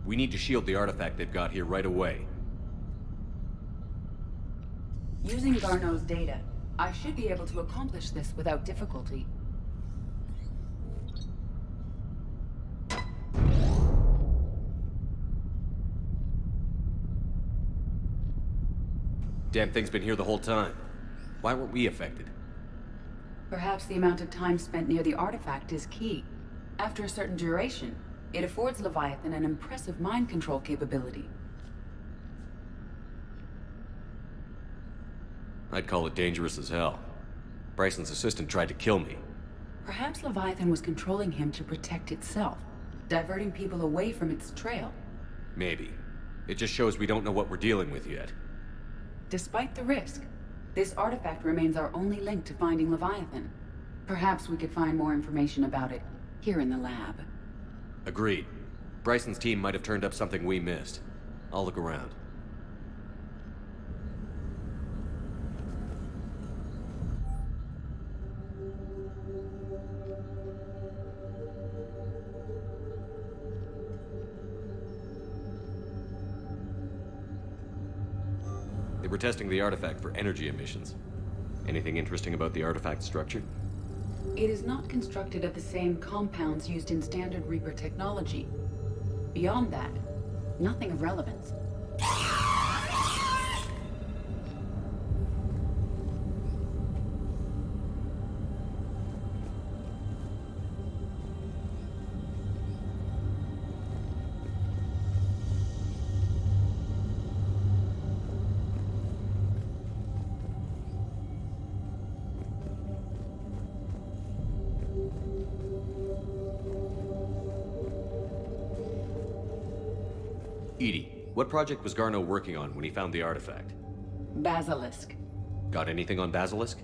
We need to shield the artifact they've got here right away. Using Garneau's data, I should be able to accomplish this without difficulty. Damn thing's been here the whole time. Why weren't we affected? Perhaps the amount of time spent near the artifact is key. After a certain duration, it affords Leviathan an impressive mind control capability. I'd call it dangerous as hell. Bryson's assistant tried to kill me. Perhaps Leviathan was controlling him to protect itself, diverting people away from its trail. Maybe. It just shows we don't know what we're dealing with yet. Despite the risk, this artifact remains our only link to finding Leviathan. Perhaps we could find more information about it here in the lab. Agreed. Bryson's team might have turned up something we missed. I'll look around. They were testing the artifact for energy emissions. Anything interesting about the artifact structure? It is not constructed of the same compounds used in standard Reaper technology. Beyond that, nothing of relevance. Edie, what project was Garneau working on when he found the artifact? Basilisk. Got anything on Basilisk?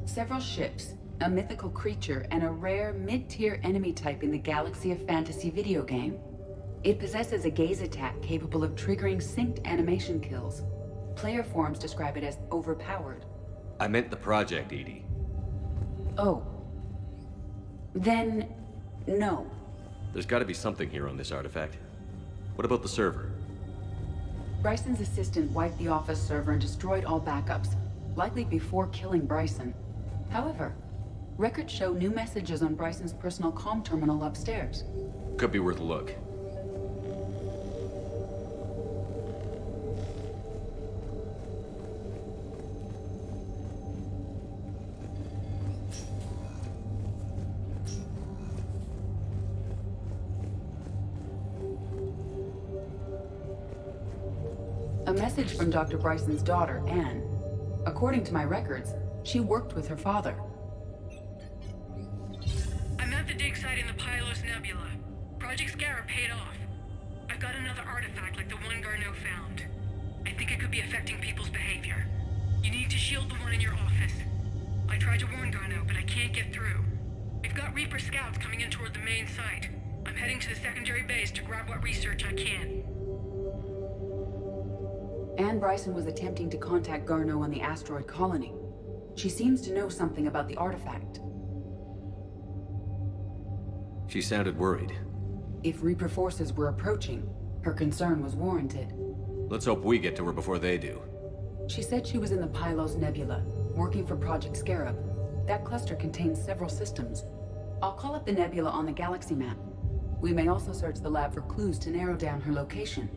Several ships, a mythical creature, and a rare mid-tier enemy type in the Galaxy of Fantasy video game. It possesses a gaze attack capable of triggering synced animation kills. Player forums describe it as overpowered. I meant the project, Edie. Oh. Then, no. There's gotta be something here on this artifact. What about the server? Bryson's assistant wiped the office server and destroyed all backups, likely before killing Bryson. However, records show new messages on Bryson's personal comm terminal upstairs. Could be worth a look. A message from Dr. Bryson's daughter, Anne. According to my records, she worked with her father. I'm at the dig site in the Pylos Nebula. Project Scarab paid off. I've got another artifact like the one Garneau found. I think it could be affecting people's behavior. You need to shield the one in your office. I tried to warn Garneau, but I can't get through. We've got Reaper scouts coming in toward the main site. I'm heading to the secondary base to grab what research I can. Anne Bryson was attempting to contact Garneau on the asteroid colony. She seems to know something about the artifact. She sounded worried. If Reaper forces were approaching, her concern was warranted. Let's hope we get to her before they do. She said she was in the Pylos Nebula, working for Project Scarab. That cluster contains several systems. I'll call up the nebula on the galaxy map. We may also search the lab for clues to narrow down her location.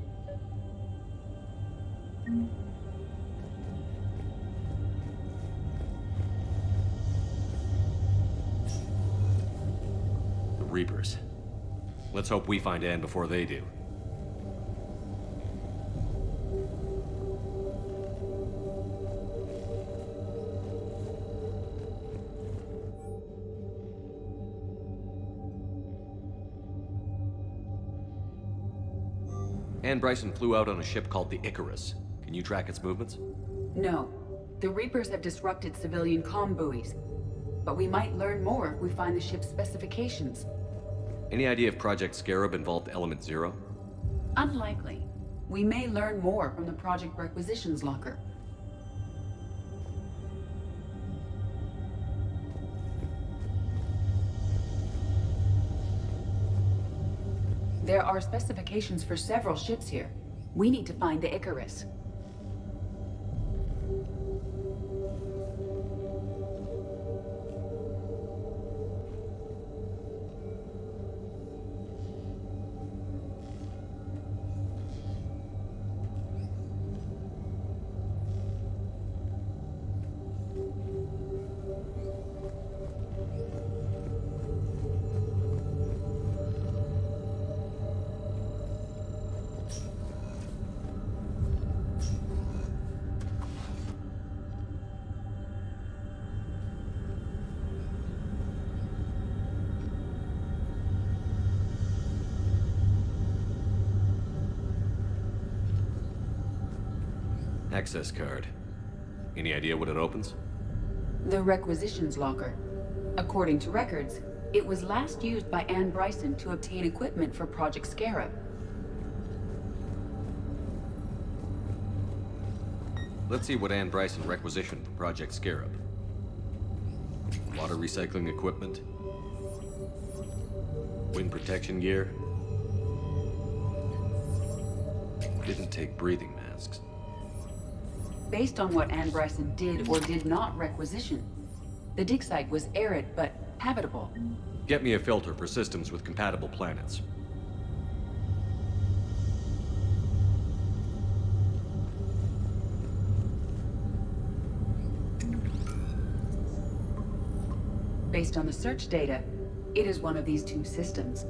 The Reapers. Let's hope we find Anne before they do. Anne Bryson flew out on a ship called the Icarus. Can you track its movements? No. The Reapers have disrupted civilian comm buoys. But we might learn more if we find the ship's specifications. Any idea if Project Scarab involved Element Zero? Unlikely. We may learn more from the Project Requisitions Locker. There are specifications for several ships here. We need to find the Icarus. Access card. Any idea what it opens? The requisitions locker. According to records, it was last used by Anne Bryson to obtain equipment for Project Scarab. Let's see what Anne Bryson requisitioned for Project Scarab. Water recycling equipment. Wind protection gear. Didn't take breathing masks. Based on what Anne Bryson did or did not requisition, the dig site was arid but habitable. Get me a filter for systems with compatible planets. Based on the search data, it is one of these two systems.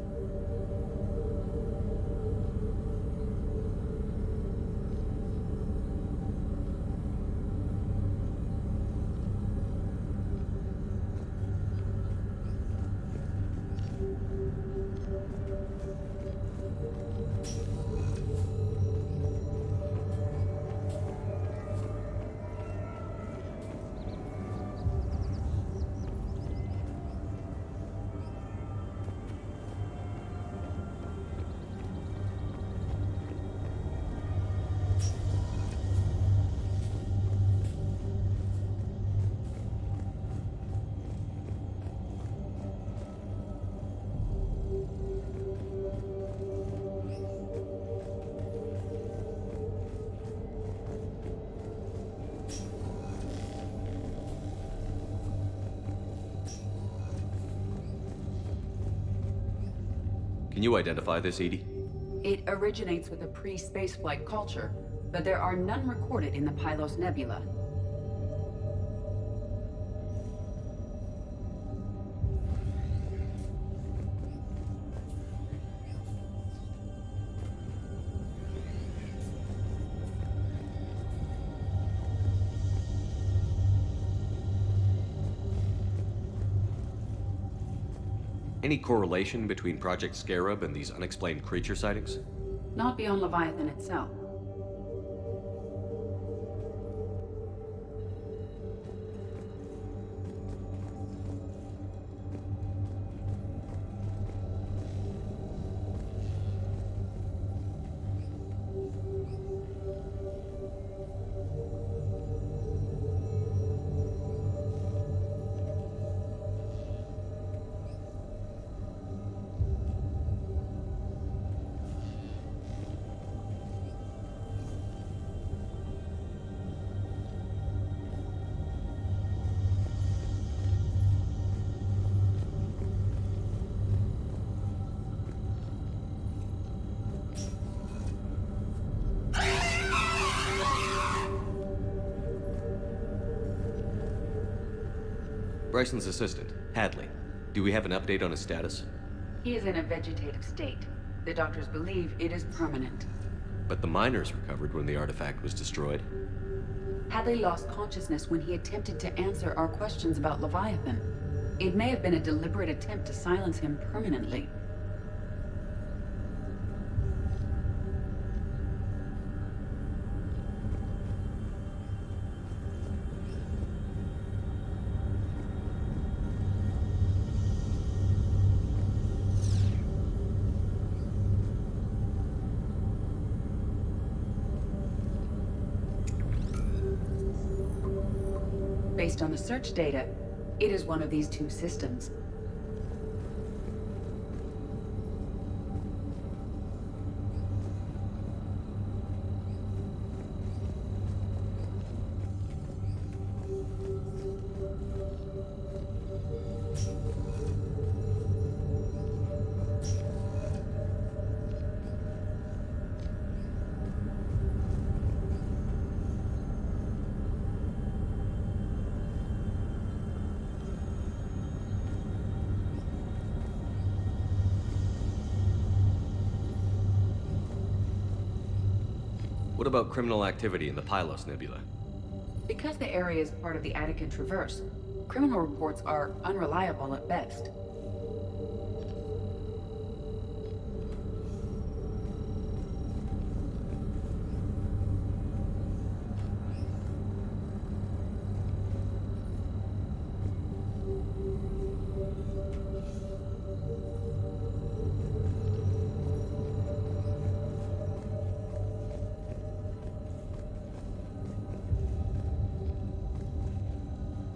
Can you identify this, Edie? It originates with a pre-spaceflight culture, but there are none recorded in the Pylos Nebula. Any correlation between Project Scarab and these unexplained creature sightings? Not beyond Leviathan itself. Bryson's assistant, Hadley. Do we have an update on his status? He is in a vegetative state. The doctors believe it is permanent. But the miners recovered when the artifact was destroyed. Hadley lost consciousness when he attempted to answer our questions about Leviathan. It may have been a deliberate attempt to silence him permanently. Based on the search data, it is one of these two systems. What about criminal activity in the Pylos Nebula? Because the area is part of the Attica Traverse, criminal reports are unreliable at best.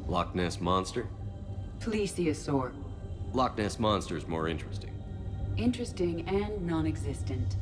Loch Ness Monster? Plesiosaur. Loch Ness Monster's more interesting. Interesting and non-existent.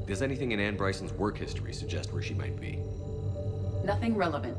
Does anything in Anne Bryson's work history suggest where she might be? Nothing relevant.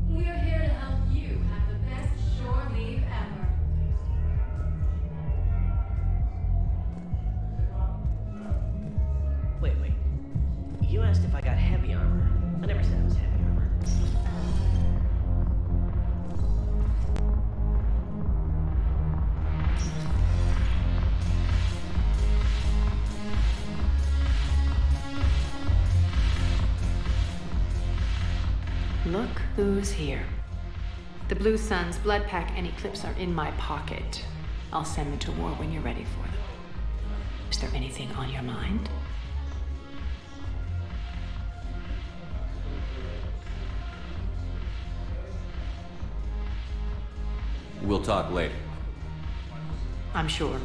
We're here to help you have the best shore leave ever. Wait. You asked if I got heavy armor. I never said it was heavy armor. Look who's here. The Blue Suns, Blood Pack, and Eclipse are in my pocket. I'll send them to war when you're ready for them. Is there anything on your mind? We'll talk later. I'm sure.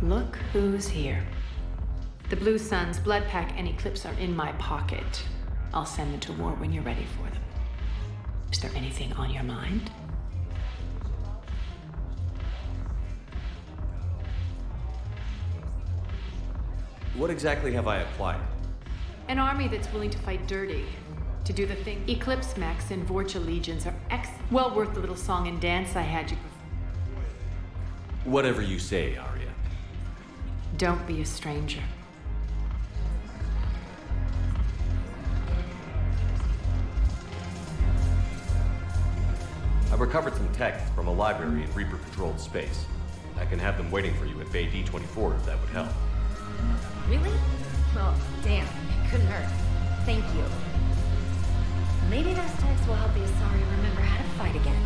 Look who's here. The Blue Suns, Blood Pack, and Eclipse are in my pocket. I'll send them to war when you're ready for them. Is there anything on your mind? What exactly have I acquired? An army that's willing to fight dirty. To do the thing. Eclipse mechs and Vorcha legions are well worth the little song and dance I had you before. Whatever you say, Arya. Don't be a stranger. I've recovered some tech from a library in Reaper-controlled space. I can have them waiting for you at Bay D-24 if that would help. Really? Well, damn, it couldn't hurt. Thank you. Maybe those techs will help the Asari remember how to fight again.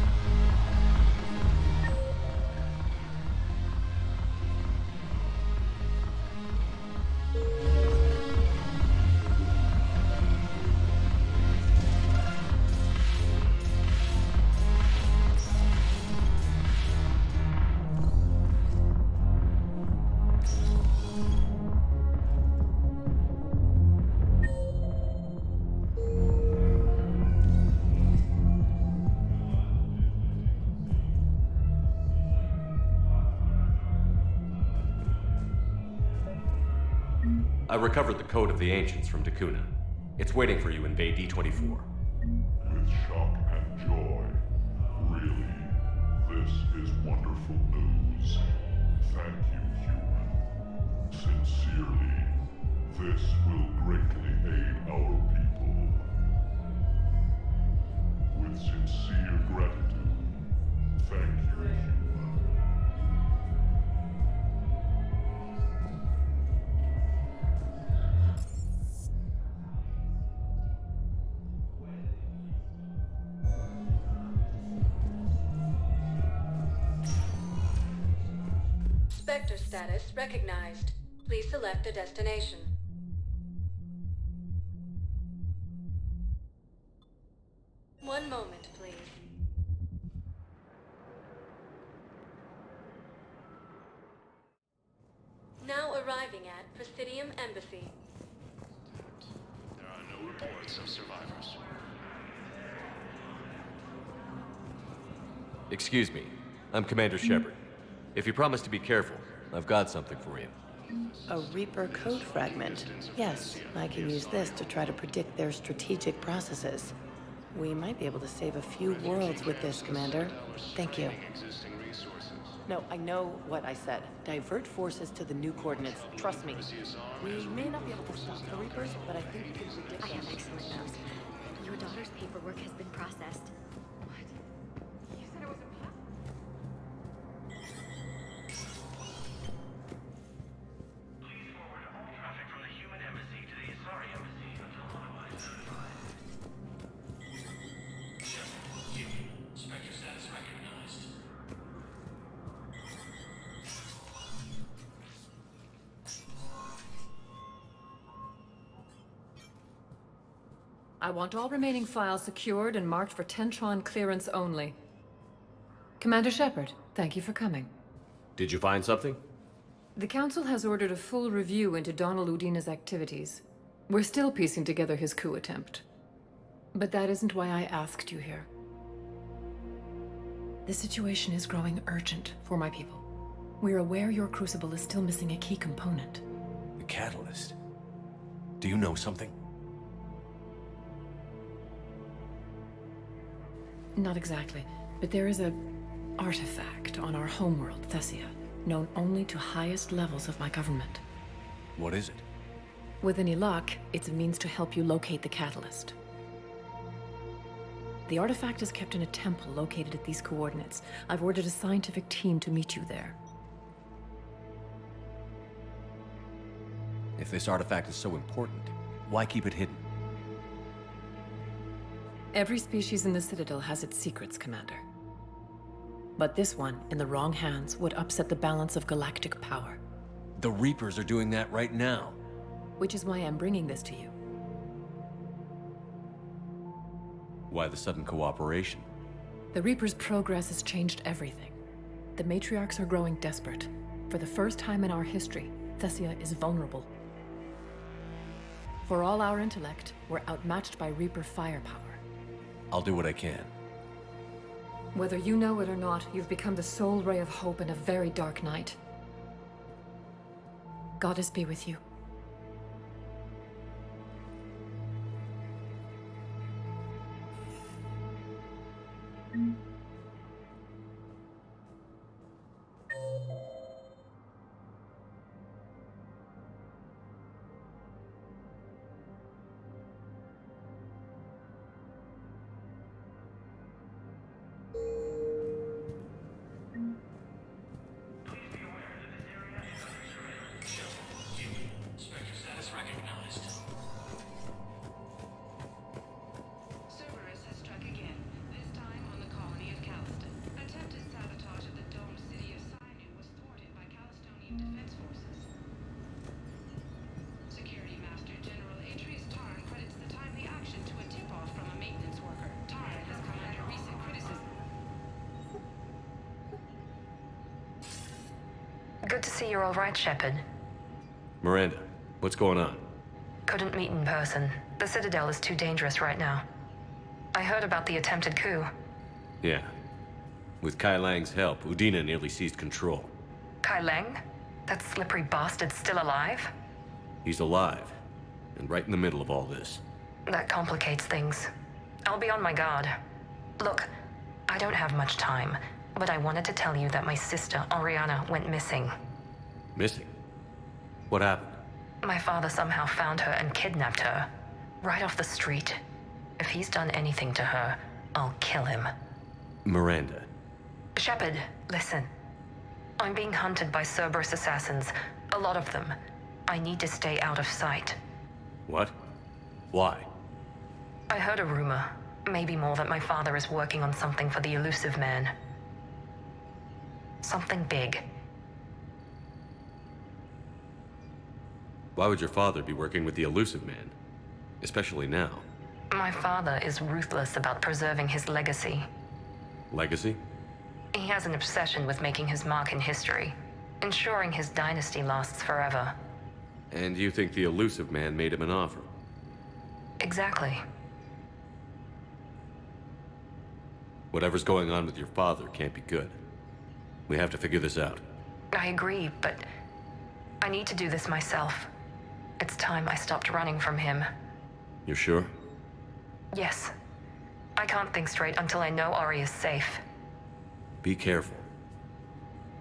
I recovered the Code of the Ancients from Takuna. It's waiting for you in Bay D-24. With shock and joy. Really, this is wonderful news. Thank you, human. Sincerely, this will greatly aid our people. With sincere gratitude, thank you, human. Spectre status recognized. Please select a destination. One moment, please. Now arriving at Presidium Embassy. There are no reports of survivors. Excuse me. I'm Commander Shepard. If you promise to be careful, I've got something for you. A Reaper code fragment. Yes, I can use this to try to predict their strategic processes. We might be able to save a few worlds with this, Commander. Thank you. No, I know what I said. Divert forces to the new coordinates. Trust me. We may not be able to stop the Reapers, but I think we can predict. I have excellent news. Your daughter's paperwork has been processed. I want all remaining files secured and marked for Tentron clearance only. Commander Shepard, thank you for coming. Did you find something? The Council has ordered a full review into Donald Udina's activities. We're still piecing together his coup attempt. But that isn't why I asked you here. The situation is growing urgent for my people. We're aware your Crucible is still missing a key component. The catalyst. Do you know something? Not exactly, but there is a artifact on our homeworld, Thessia, known only to highest levels of my government. What is it? With any luck, it's a means to help you locate the catalyst. The artifact is kept in a temple located at these coordinates. I've ordered a scientific team to meet you there. If this artifact is so important, why keep it hidden? Every species in the Citadel has its secrets, Commander. But this one, in the wrong hands, would upset the balance of galactic power. The Reapers are doing that right now. Which is why I'm bringing this to you. Why the sudden cooperation? The Reapers' progress has changed everything. The matriarchs are growing desperate. For the first time in our history, Thessia is vulnerable. For all our intellect, we're outmatched by Reaper firepower. I'll do what I can. Whether you know it or not, you've become the sole ray of hope in a very dark night. Goddess be with you. Good to see you're all right, Shepard. Miranda, what's going on? Couldn't meet in person. The Citadel is too dangerous right now. I heard about the attempted coup. Yeah. With Kai Lang's help, Udina nearly seized control. Kai Lang? That slippery bastard's still alive? He's alive, and right in the middle of all this. That complicates things. I'll be on my guard. Look, I don't have much time, but I wanted to tell you that my sister, Oriana, went missing. Missing? What happened? My father somehow found her and kidnapped her. Right off the street. If he's done anything to her, I'll kill him. Miranda. Shepard, listen. I'm being hunted by Cerberus assassins. A lot of them. I need to stay out of sight. What? Why? I heard a rumor, maybe more, that my father is working on something for the elusive man. Something big. Why would your father be working with the elusive man? Especially now. My father is ruthless about preserving his legacy. Legacy? He has an obsession with making his mark in history, ensuring his dynasty lasts forever. And you think the elusive man made him an offer? Exactly. Whatever's going on with your father can't be good. We have to figure this out. I agree, but I need to do this myself. It's time I stopped running from him. You're sure? Yes. I can't think straight until I know Ori is safe. Be careful.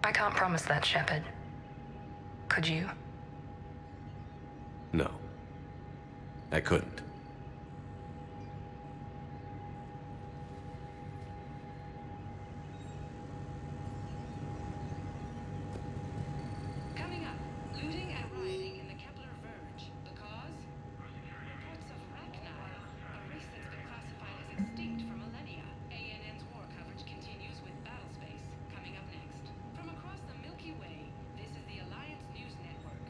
I can't promise that, Shepard. Could you? No. I couldn't. Coming up, looting and rioting in the Kepler Verge. The cause? Reports of Rachni, a race that's been classified as extinct for millennia. ANN's war coverage continues with Battlespace, coming up next. From across the Milky Way, this is the Alliance News Network.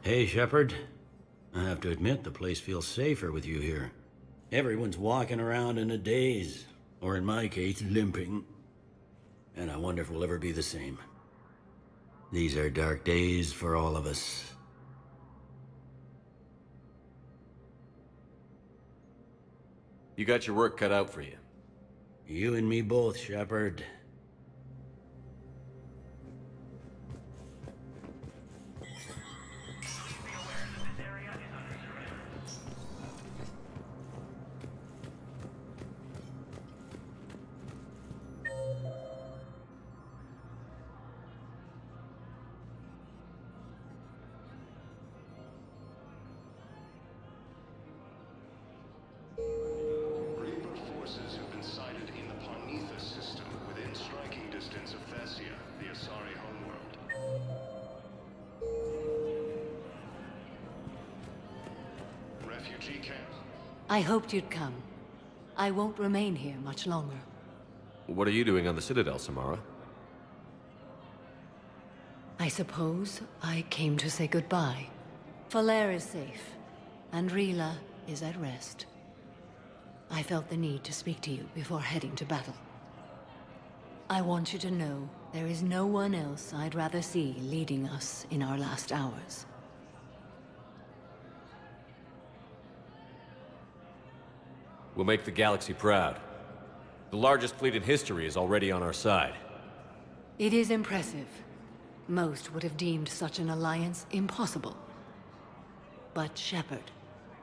Hey, Shepard. I have to admit, the place feels safer with you here. Everyone's walking around in a daze, or in my case, limping. And I wonder if we'll ever be the same. These are dark days for all of us. You got your work cut out for you. You and me both, Shepard. I hoped you'd come. I won't remain here much longer. What are you doing on the Citadel, Samara? I suppose I came to say goodbye. Falair is safe, and Rila is at rest. I felt the need to speak to you before heading to battle. I want you to know there is no one else I'd rather see leading us in our last hours. We'll make the galaxy proud. The largest fleet in history is already on our side. It is impressive. Most would have deemed such an alliance impossible. But Shepard,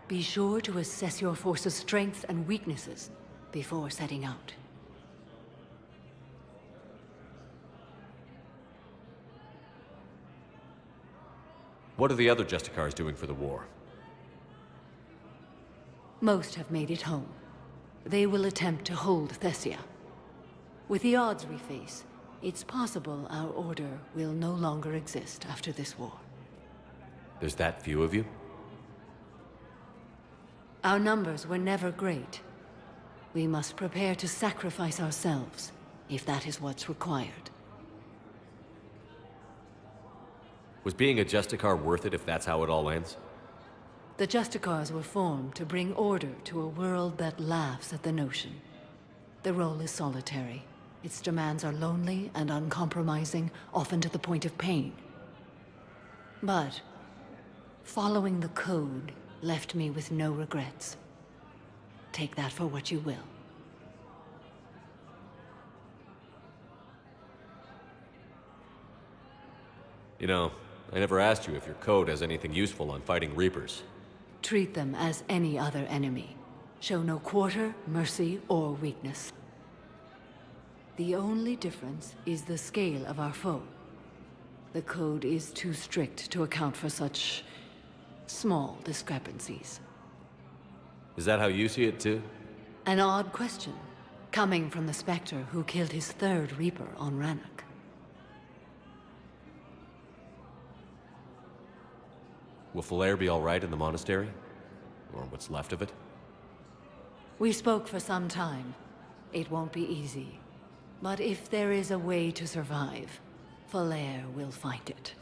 be sure to assess your force's strengths and weaknesses before setting out. What are the other Justicars doing for the war? Most have made it home. They will attempt to hold Thessia. With the odds we face, it's possible our order will no longer exist after this war. There's that few of you? Our numbers were never great. We must prepare to sacrifice ourselves, if that is what's required. Was being a Justicar worth it if that's how it all ends? The Justicars were formed to bring order to a world that laughs at the notion. The role is solitary. Its demands are lonely and uncompromising, often to the point of pain. But following the code left me with no regrets. Take that for what you will. You know, I never asked you if your code has anything useful on fighting Reapers. Treat them as any other enemy. Show no quarter, mercy, or weakness. The only difference is the scale of our foe. The code is too strict to account for such small discrepancies. Is that how you see it too? An odd question, coming from the Spectre who killed his third Reaper on Rannoch. Will Falair be all right in the monastery? Or what's left of it? We spoke for some time. It won't be easy. But if there is a way to survive, Falair will find it.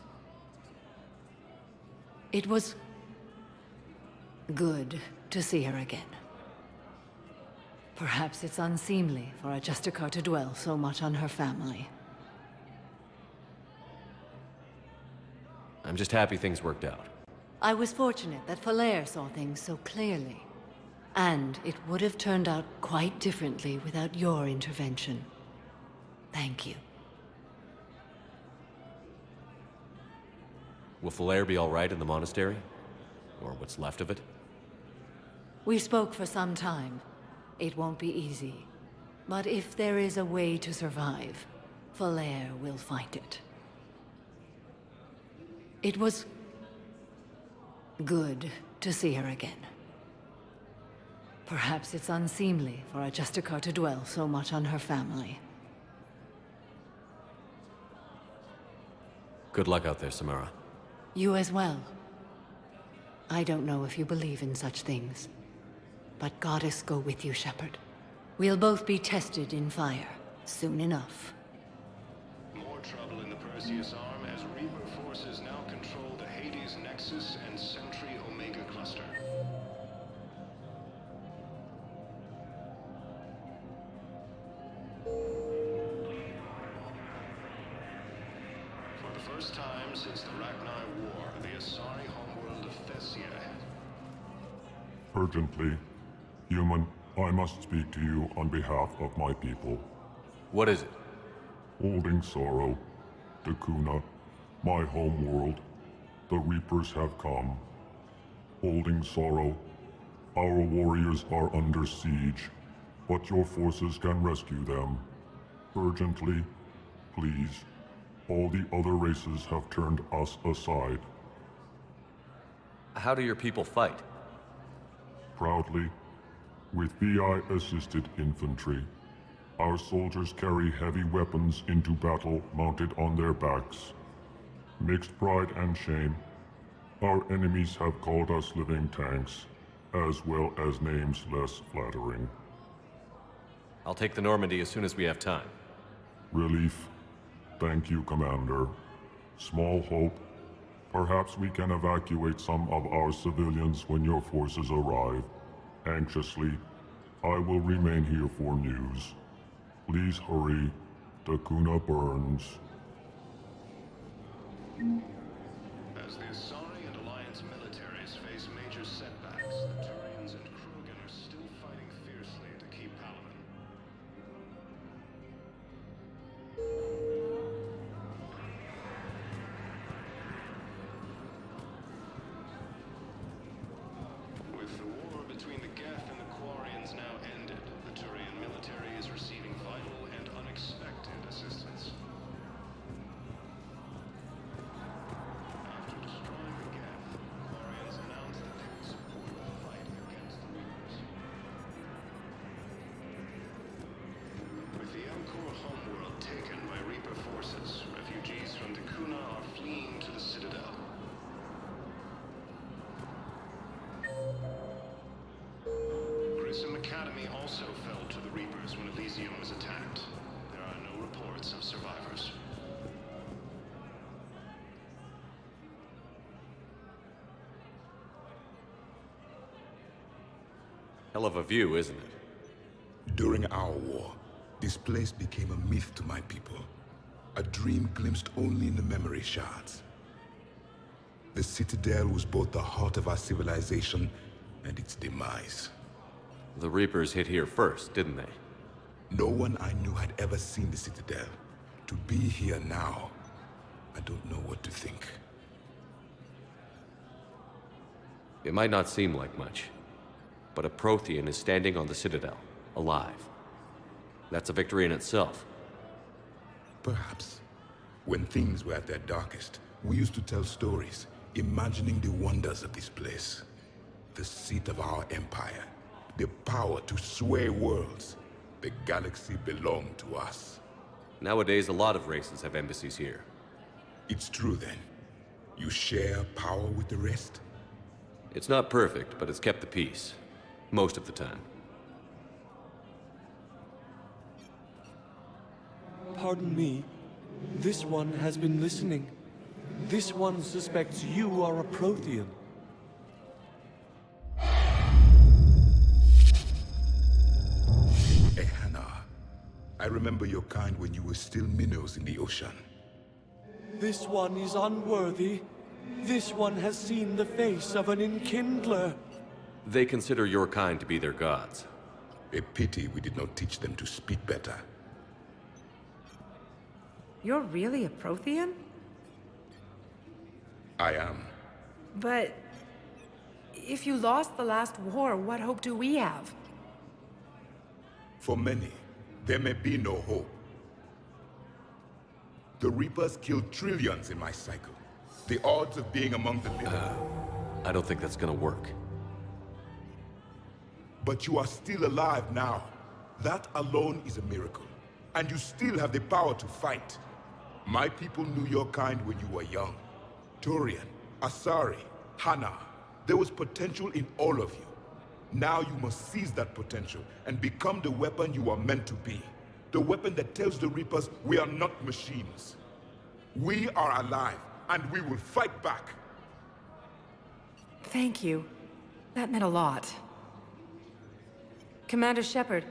It was good to see her again. Perhaps it's unseemly for a Justicar to dwell so much on her family. I'm just happy things worked out. I was fortunate that Falair saw things so clearly. And it would have turned out quite differently without your intervention. Thank you. Will Falair be all right in the monastery? Or what's left of it? We spoke for some time. It won't be easy. But if there is a way to survive, Falair will find it. It was good to see her again. Perhaps it's unseemly for a Justicar to dwell so much on her family. Good luck out there, Samara. You as well. I don't know if you believe in such things, but Goddess go with you, Shepard. We'll both be tested in fire, soon enough. More trouble in the Perseus arm as Reaper forces now control the Hades Nexus and Sentry Omega cluster. For the first time since the Ragnar War, the Asari homeworld of Thessia. Urgently, human, I must speak to you on behalf of my people. What is it? Holding sorrow, Dakuna, my home world, the Reapers have come. Holding sorrow, our warriors are under siege, but your forces can rescue them. Urgently, please. All the other races have turned us aside. How do your people fight? Proudly, with VI-assisted infantry. Our soldiers carry heavy weapons into battle mounted on their backs. Mixed pride and shame, our enemies have called us living tanks, as well as names less flattering. I'll take the Normandy as soon as we have time. Relief. Thank you, Commander. Small hope. Perhaps we can evacuate some of our civilians when your forces arrive. Anxiously, I will remain here for news. Please hurry. Takuna burns. As the Asari and Alliance militaries face major setbacks, the Turians and Krogan are still fighting fiercely to keep Palaven. With the war between the Geth and the Quarians now ended, the Turian military is receiving vital and unexpected assistance. After destroying the Geth, the Quarians announced that they would support the fight against the Reapers. With the Elcor homeworld taken by Reaper forces, refugees from Takuna are fleeing to the Citadel. Grissom Academy also fell to the Reapers when Elysium was attacked. There are no reports of survivors. Hell of a view, isn't it? During our war, this place became a myth to my people. A dream glimpsed only in the memory shards. The Citadel was both the heart of our civilization and its demise. The Reapers hit here first, didn't they? No one I knew had ever seen the Citadel. To be here now, I don't know what to think. It might not seem like much, but a Prothean is standing on the Citadel, alive. That's a victory in itself. Perhaps. When things were at their darkest, we used to tell stories, imagining the wonders of this place. The seat of our empire, the power to sway worlds. The galaxy belonged to us. Nowadays, a lot of races have embassies here. It's true then. You share power with the rest? It's not perfect, but it's kept the peace. Most of the time. Pardon me. This one has been listening. This one suspects you are a Prothean. Ehana, I remember your kind when you were still minnows in the ocean. This one is unworthy. This one has seen the face of an enkindler. They consider your kind to be their gods. A pity we did not teach them to speak better. You're really a Prothean? I am. But if you lost the last war, what hope do we have? For many, there may be no hope. The Reapers killed trillions in my cycle. The odds of being among the living. I don't think that's gonna work. But you are still alive now. That alone is a miracle. And you still have the power to fight. My people knew your kind when you were young. Turian, Asari, Hana. There was potential in all of you. Now you must seize that potential and become the weapon you are meant to be. The weapon that tells the Reapers we are not machines. We are alive, and we will fight back. Thank you. That meant a lot. Commander Shepard,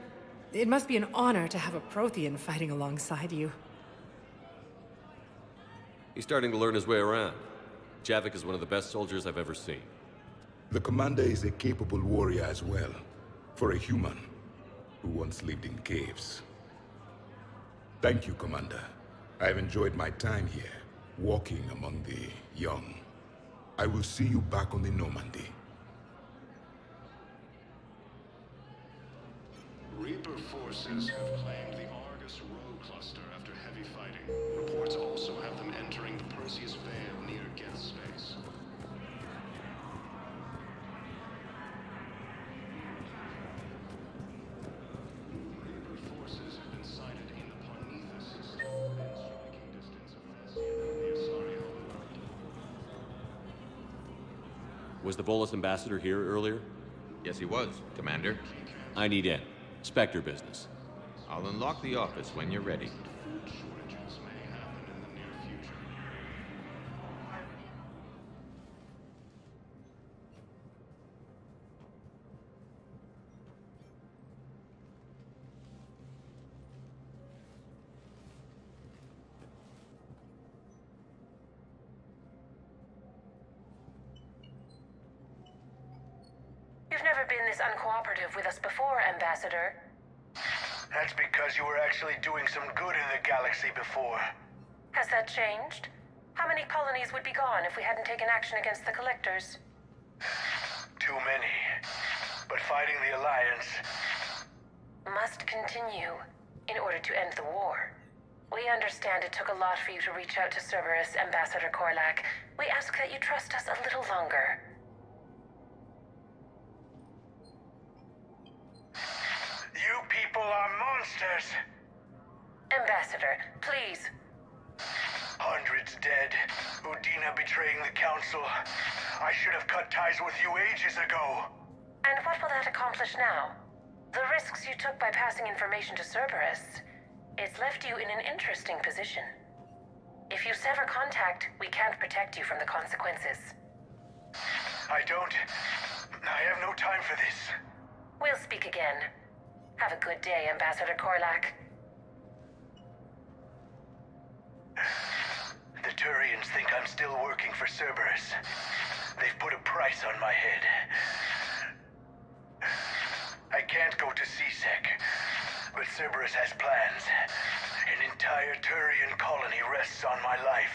it must be an honor to have a Prothean fighting alongside you. He's starting to learn his way around. Javik is one of the best soldiers I've ever seen. The commander is a capable warrior as well, for a human who once lived in caves. Thank you, Commander. I've enjoyed my time here, walking among the young. I will see you back on the Normandy. Reaper forces have claimed the Argus road cluster after heavy fighting. Reports also have them entering the Perseus Vale near Geth space. Reaper forces have been sighted in the Parnitha system, within striking distance of Elysium and the Asari homeworld. Was the Volus ambassador here earlier? Yes, he was, Commander. I need in. Spectre business. I'll unlock the office when you're ready. You've never been this uncooperative with us before, Ambassador. That's because you were actually doing some good in the galaxy before. Has that changed? How many colonies would be gone if we hadn't taken action against the Collectors? Too many. But fighting the Alliance must continue in order to end the war. We understand it took a lot for you to reach out to Cerberus, Ambassador Korlak. We ask that you trust us a little longer. You people are monsters! Ambassador, please. Hundreds dead. Udina betraying the Council. I should have cut ties with you ages ago. And what will that accomplish now? The risks you took by passing information to Cerberus, it's left you in an interesting position. If you sever contact, we can't protect you from the consequences. I have no time for this. We'll speak again. Have a good day, Ambassador Korlak. The Turians think I'm still working for Cerberus. They've put a price on my head. I can't go to CSEC, but Cerberus has plans. An entire Turian colony rests on my life.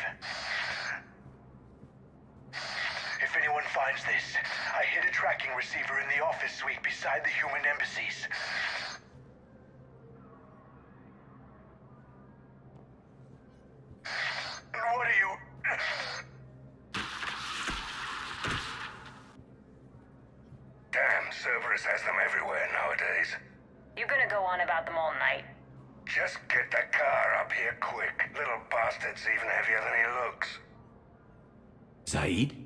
If anyone finds this, I hid a tracking receiver in the office suite beside the human embassies. What are you... Damn, Cerberus has them everywhere nowadays. You gonna go on about them all night? Just get the car up here quick. Little bastard's even heavier than he looks. Zaid?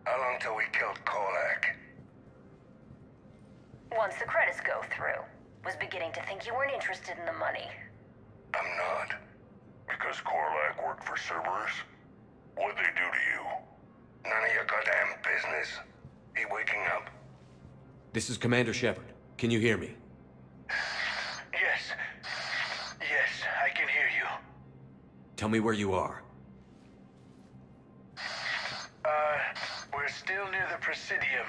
How long till we killed Korlak? Once the credits go through. Was beginning to think you weren't interested in the money. I'm not. Because Korlak worked for Cerberus? What'd they do to you? None of your goddamn business. He waking up? This is Commander Shepard. Can you hear me? Yes. Yes, I can hear you. Tell me where you are. We're still near the Presidium.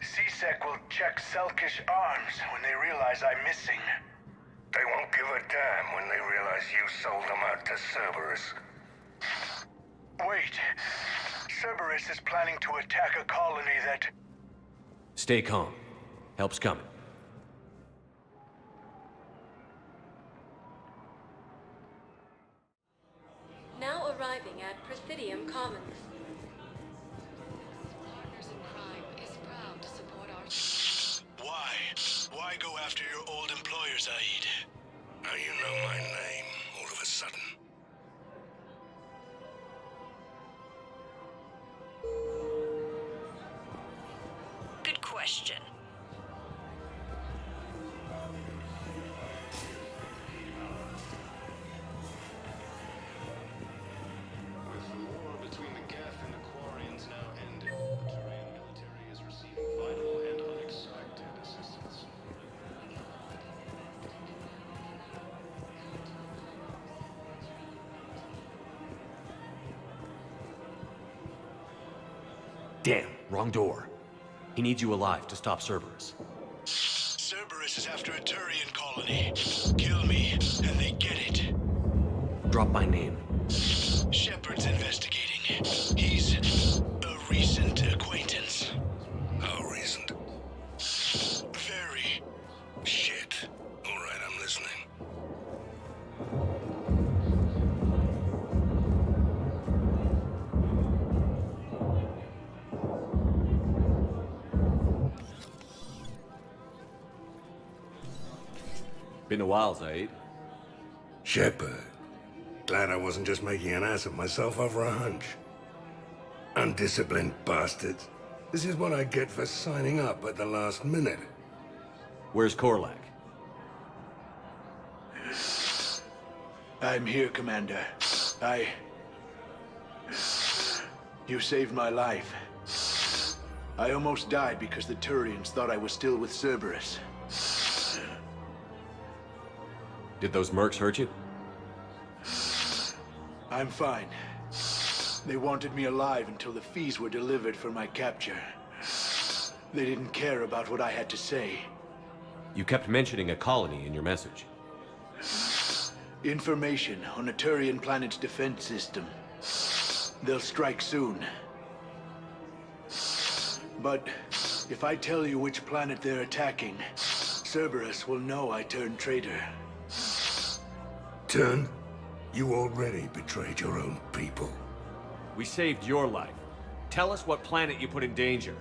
CSEC will check Selkish arms when they realize I'm missing. They won't give a damn when they realize you sold them out to Cerberus. Wait. Cerberus is planning to attack a colony that... Stay calm. Help's coming. Now arriving at Presidium Commons. Why go after your old employer, Zaid? Now you know my name, all of a sudden. Good question. With the war between the Geth and the Quarians now ended, the Turian military is receiving vital and unexpected assistance. Damn, wrong door. He needs you alive to stop Cerberus. Cerberus is after a Turian colony. Kill me, and they get it. Drop my name. Shepard's investigating. He's a recent acquaintance. How recent? Been a while, Zaid. Shepard. Glad I wasn't just making an ass of myself over a hunch. Undisciplined bastards. This is what I get for signing up at the last minute. Where's Korlak? I'm here, Commander. You saved my life. I almost died because the Turians thought I was still with Cerberus. Did those mercs hurt you? I'm fine. They wanted me alive until the fees were delivered for my capture. They didn't care about what I had to say. You kept mentioning a colony in your message. Information on a Turian planet's defense system. They'll strike soon. But if I tell you which planet they're attacking, Cerberus will know I turned traitor. Turned? You already betrayed your own people. We saved your life. Tell us what planet you put in danger.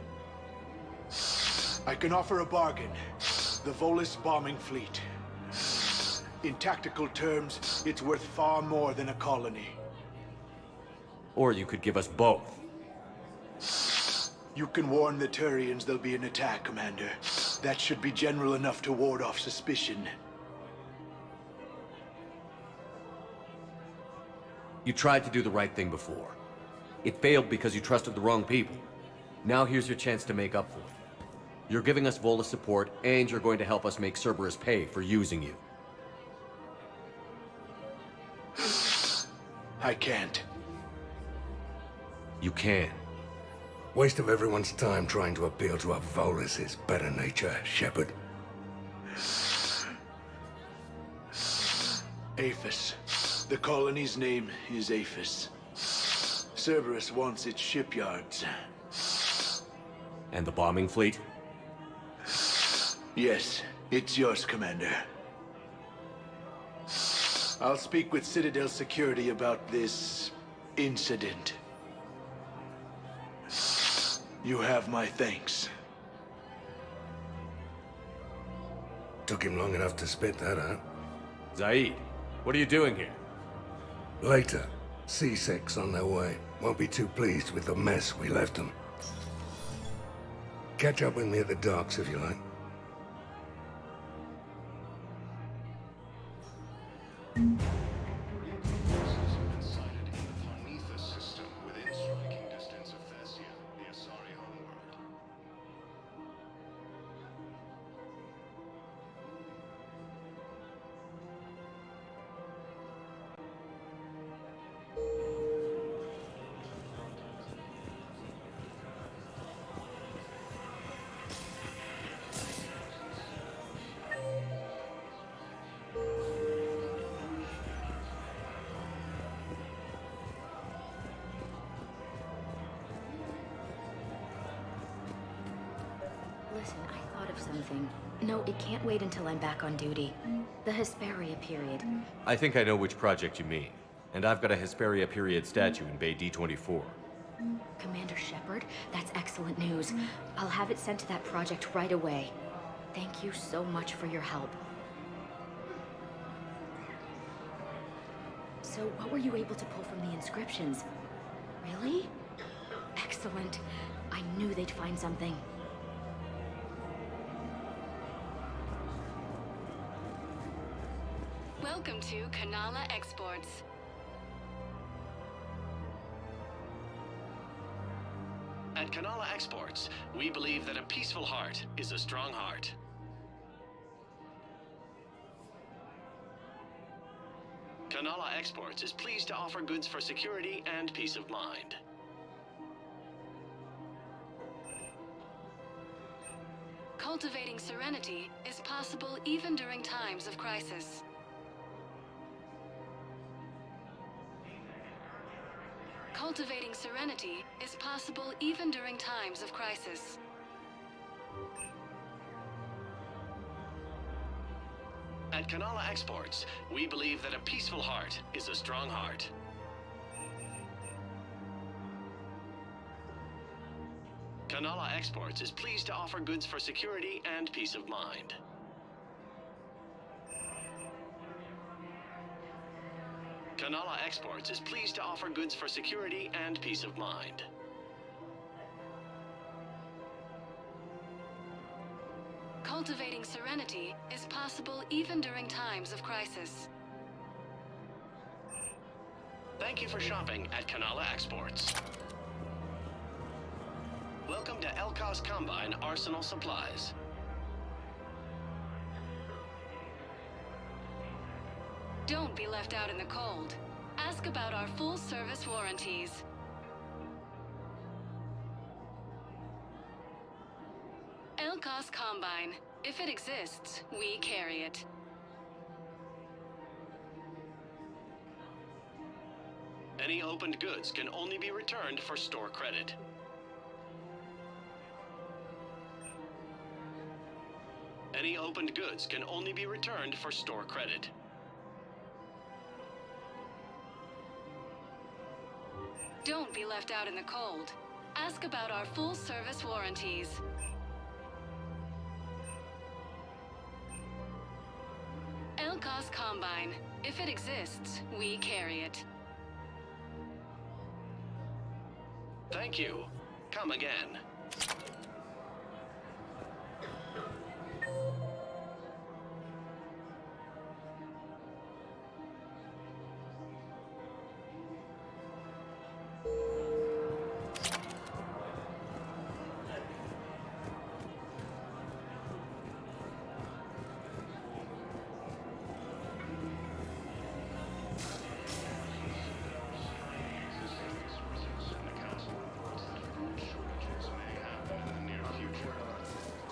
I can offer a bargain. The Volus bombing fleet. In tactical terms, it's worth far more than a colony. Or you could give us both. You can warn the Turians there'll be an attack, Commander. That should be general enough to ward off suspicion. You tried to do the right thing before. It failed because you trusted the wrong people. Now here's your chance to make up for it. You're giving us Volus support, and you're going to help us make Cerberus pay for using you. I can't. You can. Waste of everyone's time trying to appeal to a Volus's better nature, Shepard. Aphis. The colony's name is Aphis. Cerberus wants its shipyards. And the bombing fleet? Yes, it's yours, Commander. I'll speak with Citadel security about this incident. You have my thanks. Took him long enough to spit that out. Zaid, what are you doing here? Later. C6 on their way. Won't be too pleased with the mess we left them. Catch up with me at the docks if you like. Listen, I thought of something. No, it can't wait until I'm back on duty. The Hesperia period. I think I know which project you mean. And I've got a Hesperia period statue in Bay D24. Commander Shepard, that's excellent news. I'll have it sent to that project right away. Thank you so much for your help. So, what were you able to pull from the inscriptions? Really? Excellent. I knew they'd find something. Welcome to Kanala Exports. At Kanala Exports, we believe that a peaceful heart is a strong heart. Kanala Exports is pleased to offer goods for security and peace of mind. Cultivating serenity is possible even during times of crisis. Cultivating serenity is possible even during times of crisis. At Kanala Exports, we believe that a peaceful heart is a strong heart. Kanala Exports is pleased to offer goods for security and peace of mind. Kanala Exports is pleased to offer goods for security and peace of mind. Cultivating serenity is possible even during times of crisis. Thank you for shopping at Kanala Exports. Welcome to Elkos Combine Arsenal Supplies. Don't be left out in the cold. Ask about our full-service warranties. Elkos Combine. If it exists, we carry it. Any opened goods can only be returned for store credit. Any opened goods can only be returned for store credit. Don't be left out in the cold. Ask about our full-service warranties. Elkos Combine. If it exists, we carry it. Thank you. Come again.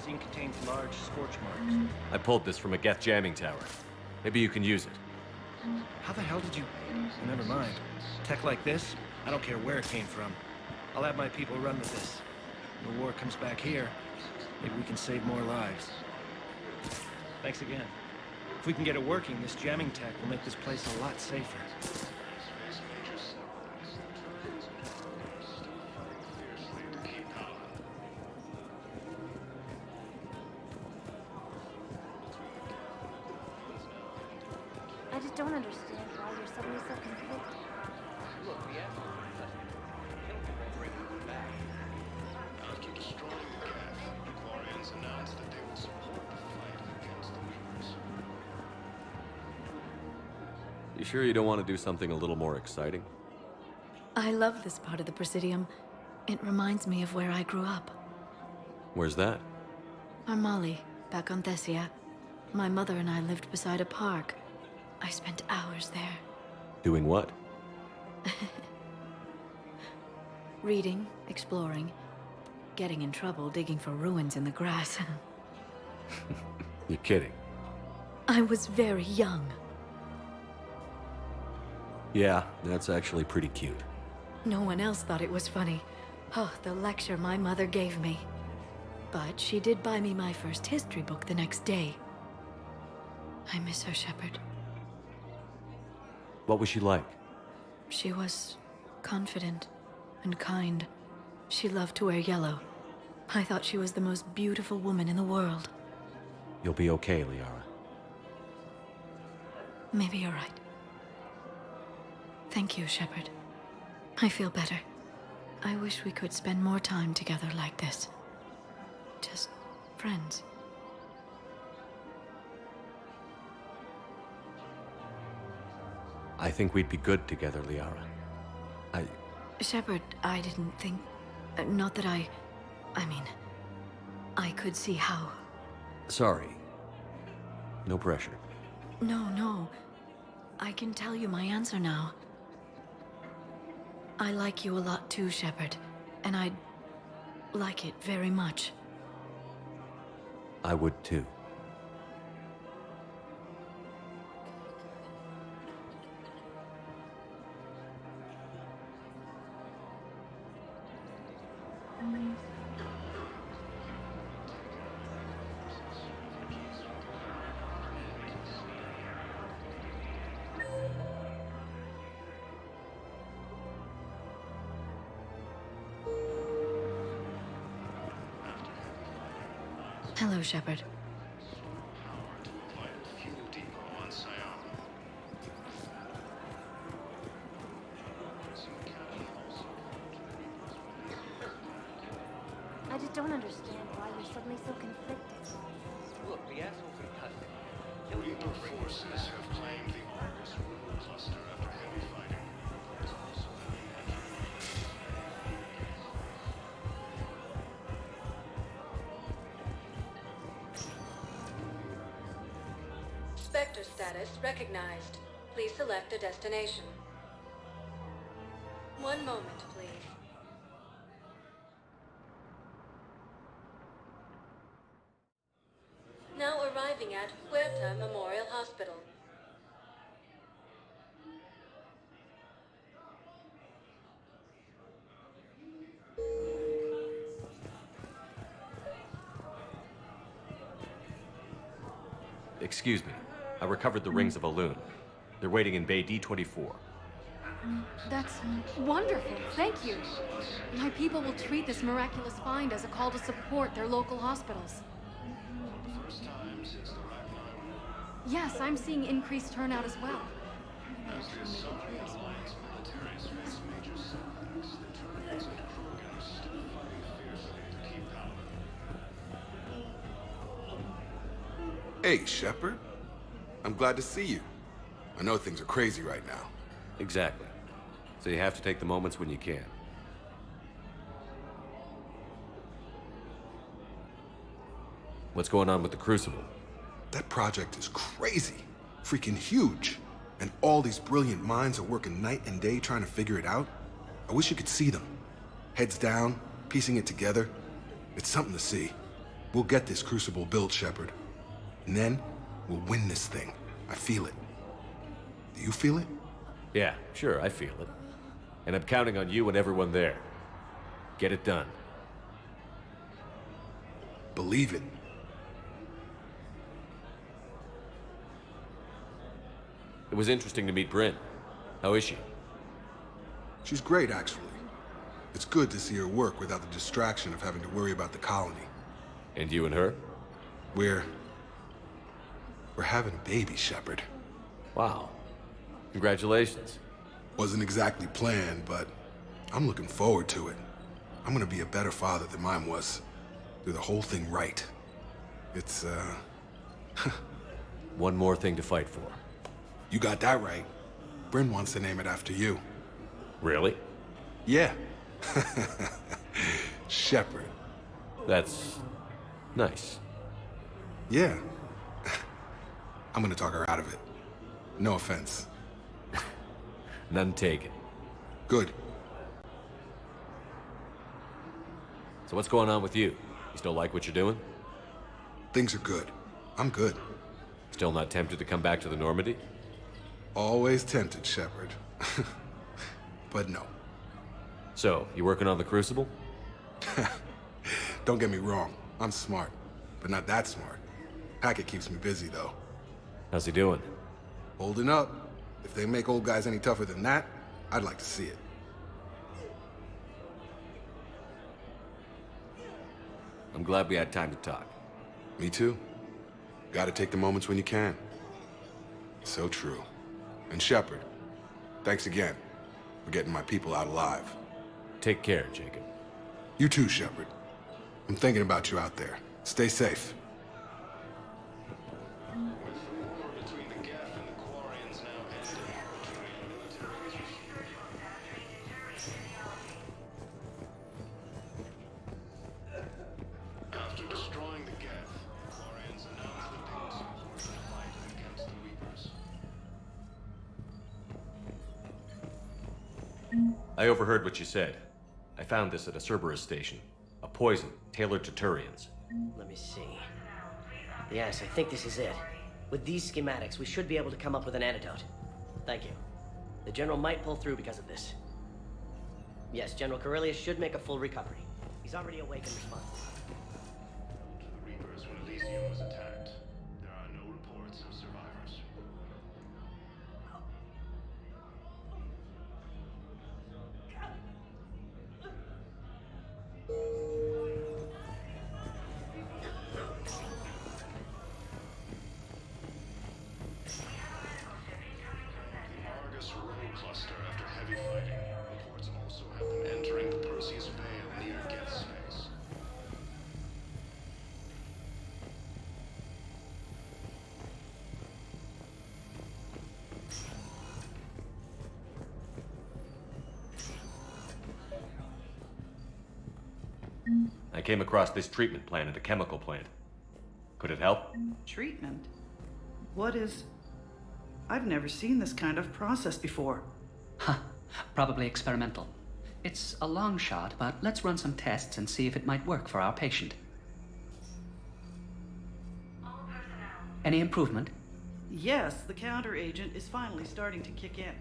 Scene contains large scorch marks. I pulled this from a Geth jamming tower. Maybe you can use it. How the hell did you... Never mind. Tech like this, I don't care where it came from. I'll have my people run with this. When the war comes back here, maybe we can save more lives. Thanks again. If we can get it working, this jamming tech will make this place a lot safer. I just don't understand why you're suddenly so conflicted. Look, the after destroying the Geth, the Quarians announced that they would support the fight against the Reapers. You sure you don't want to do something a little more exciting? I love this part of the Presidium. It reminds me of where I grew up. Where's that? Armali, back on Thessia. My mother and I lived beside a park. I spent hours there. Doing what? Reading, exploring, getting in trouble digging for ruins in the grass. You're kidding. I was very young. Yeah, that's actually pretty cute. No one else thought it was funny. Oh, the lecture my mother gave me. But she did buy me my first history book the next day. I miss her, Shepard. What was she like? She was confident and kind. She loved to wear yellow. I thought she was the most beautiful woman in the world. You'll be okay, Liara. Maybe you're right. Thank you, Shepard. I feel better. I wish we could spend more time together like this. Just friends. I think we'd be good together, Liara. Shepard, I didn't think... not that I mean... I could see how... Sorry. No pressure. No. I can tell you my answer now. I like you a lot too, Shepard. And I'd like it very much. I would too. Hello, Shepard. just don't understand why you're suddenly so conflicted. Look, the assholes are cutting. Reaper forces have claimed the Argus Road cluster after heavy fighting. Reports also have them Spectre status recognized. Please select a destination. One moment, please. Now arriving at Huerta Memorial Hospital. Excuse me. I recovered the rings of Elune. They're waiting in Bay D24. That's wonderful. Thank you. My people will treat this miraculous find as a call to support their local hospitals. first time since the Ragnar War. Yes, I'm seeing increased turnout as well. As the Asari Alliance militaries face major setbacks, the Turians and Krogan are still fighting fiercely to keep power. Hey, Shepard. I'm glad to see you. I know things are crazy right now. Exactly. So you have to take the moments when you can. What's going on with the Crucible? That project is crazy. Freaking huge. And all these brilliant minds are working night and day trying to figure it out. I wish you could see them. Heads down, piecing it together. It's something to see. We'll get this Crucible built, Shepard. And then, we'll win this thing. I feel it. Do you feel it? Yeah, sure, I feel it. And I'm counting on you and everyone there. Get it done. Believe it. It was interesting to meet Bryn. How is she? She's great, actually. It's good to see her work without the distraction of having to worry about the colony. And you and her? We're having a baby, Shepard. Wow. Congratulations. Wasn't exactly planned, but I'm looking forward to it. I'm gonna be a better father than mine was. Do the whole thing right. It's, One more thing to fight for. You got that right. Bryn wants to name it after you. Really? Yeah. Shepard. That's nice. Yeah. I'm gonna talk her out of it. No offense. None taken. Good. So what's going on with you? You still like what you're doing? Things are good. I'm good. Still not tempted to come back to the Normandy? Always tempted, Shepard. But no. So, you working on the Crucible? Don't get me wrong. I'm smart. But not that smart. Hackett keeps me busy, though. How's he doing? Holding up. If they make old guys any tougher than that, I'd like to see it. I'm glad we had time to talk. Me too. Gotta take the moments when you can. So true. And Shepard, thanks again for getting my people out alive. Take care, Jacob. You too, Shepard. I'm thinking about you out there. Stay safe. Between the Geth and the Quarians now ended, Turian militaries After destroying the Geth, the Quarians announced that they would support the fight against the Reapers. I overheard what you said. I found this at a Cerberus station. A poison tailored to Turians. Let me see. Yes, I think this is it. With these schematics, we should be able to come up with an antidote. Thank you. The General might pull through because of this. Yes, General Corellius should make a full recovery. He's already awake and responsive. To the Reapers when Elysium was attacked. There are no reports of survivors. Argus Road cluster after heavy fighting. Reports also have them entering the Perseus Vale near Geth's face. came across this treatment plant at a chemical plant. Could it help? Treatment? What is... I've never seen this kind of process before. Huh. Probably experimental. It's a long shot, but let's run some tests and see if it might work for our patient. Any improvement? Yes, the counter agent is finally starting to kick in.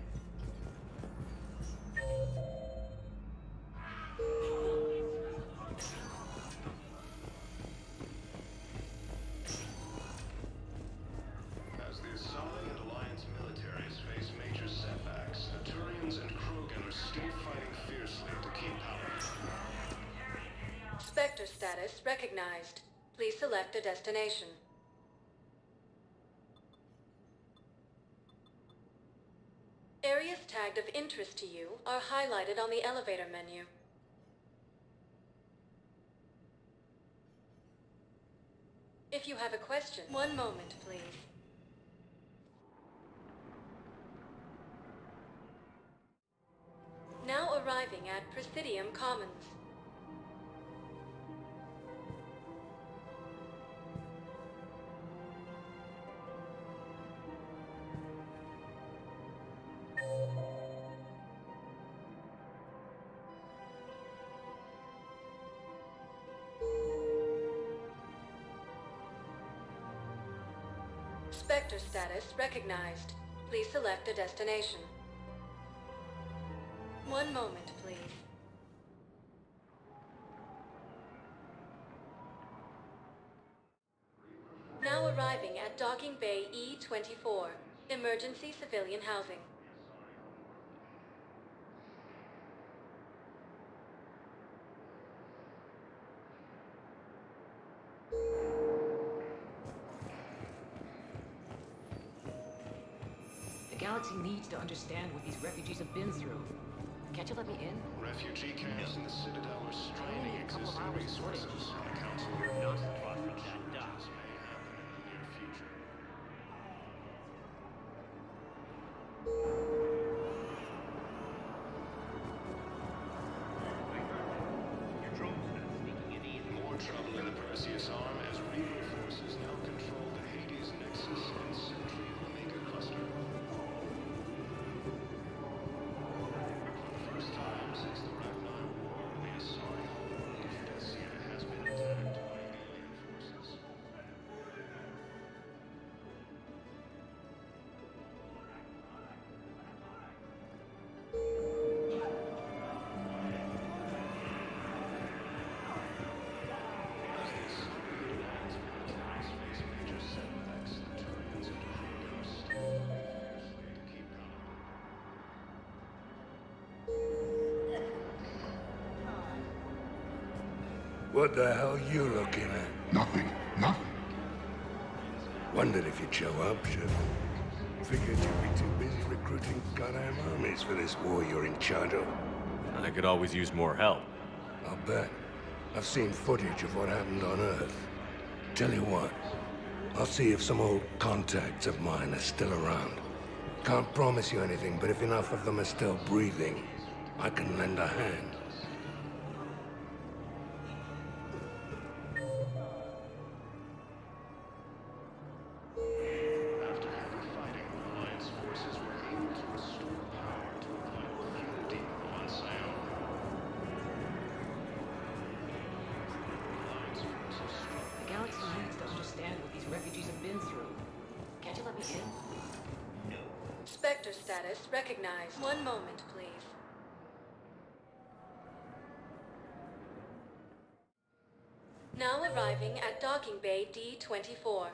As the Asari and Alliance militaries face major setbacks, the Turians and Krogan are still fighting fiercely to keep power. Spectre status recognized. Please select a destination. Areas tagged of interest to you are highlighted on the elevator menu. If you have a question, one moment, please. Now arriving at Presidium Commons. Spectre status recognized. Please select a destination. One moment, please. Now arriving at Docking Bay E-24, Emergency Civilian Housing. The galaxy needs to understand what these refugees have been through. Can't you let me in? Refugee camps in the Citadel are straining existing resources, and the Council We're not far from that may happen in the near future. More trouble in the Perseus arm as Reaper forces now control the Hades Nexus and Sentry Omega cluster. For the first time since the Ragnar War, the Asari home of Ardessia has been attacked by alien forces. What the hell you looking at? Nothing. Nothing. Wondered if you'd show up, Ship. Figured you'd be too busy recruiting goddamn armies for this war you're in charge of. I could always use more help. I'll bet. I've seen footage of what happened on Earth. Tell you what, I'll see if some old contacts of mine are still around. Can't promise you anything, but if enough of them are still breathing, I can lend a hand. After heavy fighting, Alliance forces were able to restore power to a vital few depot on Sion. Alliance forces struck. The galaxy needs to understand what these refugees have been through. Can't you let me in? Spectre status recognized. One moment, please. Now arriving at Docking Bay D-24.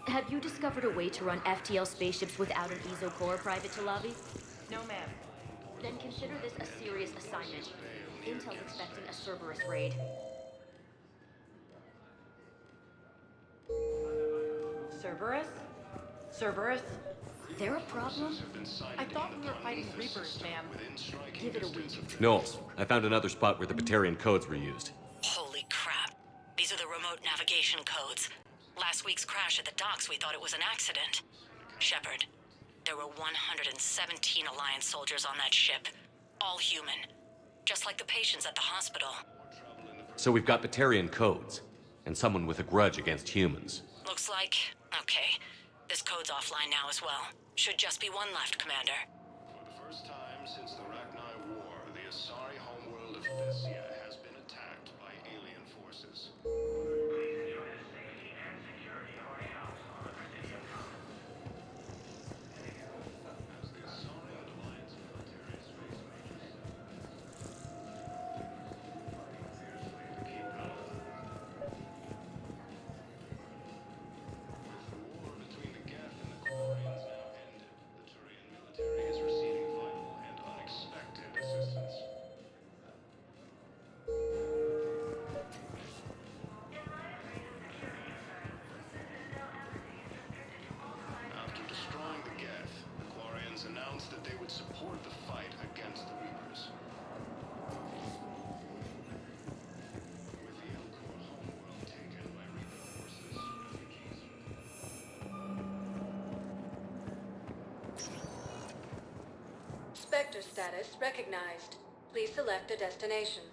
Have you discovered a way to run FTL spaceships without an EZO core, Private Talavi? No, ma'am. Then consider this a serious assignment. Intel's expecting a Cerberus raid. Cerberus? Cerberus? They're a problem? I thought we were fighting Reapers, ma'am. Give it a week. Knowles, I found another spot where the Batarian codes were used. Holy crap. These are the remote navigation codes. Last week's crash at the docks, we thought it was an accident. Shepard, there were 117 Alliance soldiers on that ship. All human. Just like the patients at the hospital. So we've got Batarian codes, and someone with a grudge against humans. Looks like... okay. This code's offline now as well. Should just be one left, Commander. For the first time since the Rachni War, the Asari homeworld of Thessia has been attacked by alien forces. Announced that they would support the fight against the Reapers. With the Elcor homeworld taken by Reaper forces, Spectre status recognized. Please select a destination.